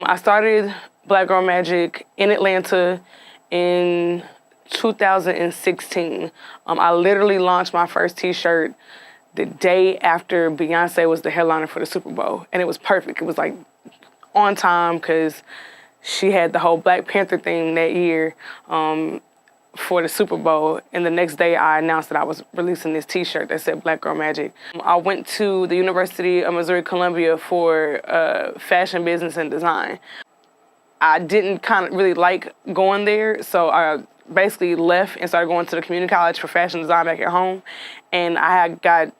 I started Black Girl Magic in Atlanta in 2016. I literally launched my first t-shirt the day after Beyonce was the headliner for the Super Bowl. And it was perfect. It was like on time because she had the whole Black Panther thing that year for the Super Bowl. And the next day I announced that I was releasing this t-shirt that said Black Girl Magic. I went to the University of Missouri Columbia for fashion, business, and design. I didn't kind of really like going there, so I basically left and started going to the community college for fashion design back at home. And I had got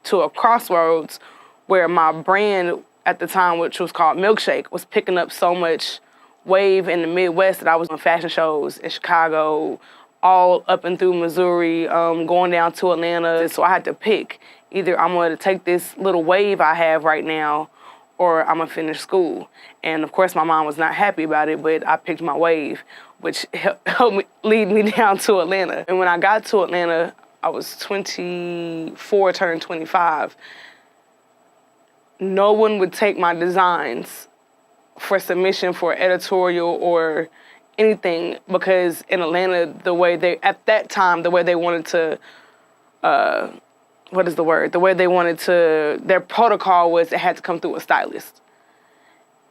to a crossroads where my brand at the time, which was called Milkshake, was picking up so much wave in the Midwest that I was on fashion shows in Chicago, all up and through Missouri, going down to Atlanta. So I had to pick. Either I'm going to take this little wave I have right now or I'm gonna finish school. And of course my mom was not happy about it, but I picked my wave, which helped me lead me down to Atlanta. And when I got to Atlanta, I was 24, turning 25. No one would take my designs for submission for editorial or anything, because in Atlanta, at that time, the way they wanted to, the way they wanted to, their protocol was it had to come through a stylist.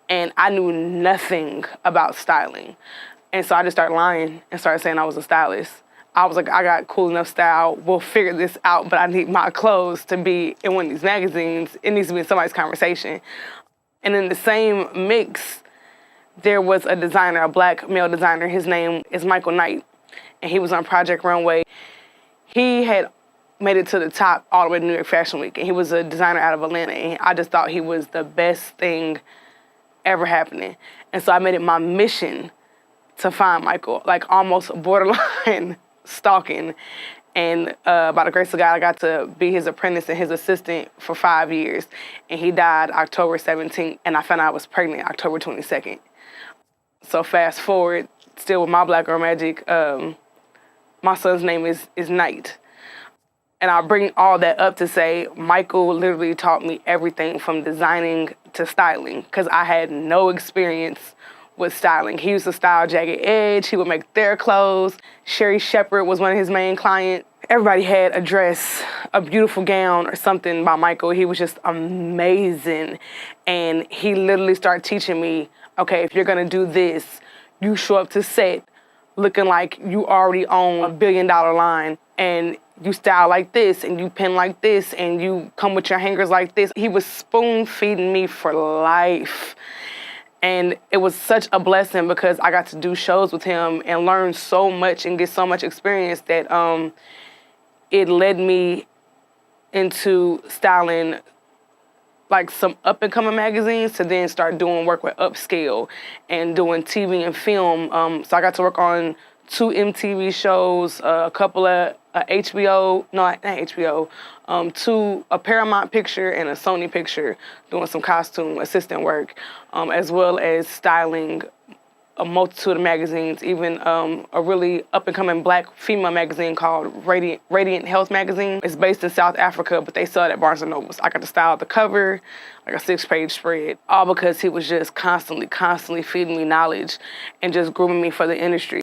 And I knew nothing about styling. And so I just started lying and started saying I was a stylist. I was like, I got cool enough style, we'll figure this out, but I need my clothes to be in one of these magazines. It needs to be in somebody's conversation. And in the same mix, there was a designer, a Black male designer. His name is Mychael Knight, and he was on Project Runway. He had made it to the top all the way to New York Fashion Week, and he was a designer out of Atlanta, and I just thought he was the best thing ever happening. And so I made it my mission to find Mychael, like almost borderline stalking. And by the grace of God, I got to be his apprentice and his assistant for 5 years. And he died October 17th, and I found out I was pregnant October 22nd. So fast forward, still with my Black Girl Magic, my son's name is Knight. And I bring all that up to say Mychael literally taught me everything from designing to styling, because I had no experience with styling. He used to style Jagged Edge. He would make their clothes. Sherry Shepherd was one of his main clients. Everybody had a dress, a beautiful gown or something by Mychael. He was just amazing. And he literally started teaching me, okay, if you're gonna do this, you show up to set looking like you already own $1 billion line, and you style like this, and you pin like this, and you come with your hangers like this. He was spoon feeding me for life. And it was such a blessing because I got to do shows with him and learn so much and get so much experience that it led me into styling like some up-and-coming magazines to then start doing work with Upscale and doing TV and film. So I got to work on 2 MTV shows, a couple of HBO, no, not HBO, a Paramount picture and a Sony picture, doing some costume assistant work, as well as styling a multitude of magazines, even a really up-and-coming Black female magazine called Radiant Health Magazine. It's based in South Africa, but they sell it at Barnes & Noble. I got to style the cover, like a 6-page spread, all because he was just constantly feeding me knowledge and just grooming me for the industry.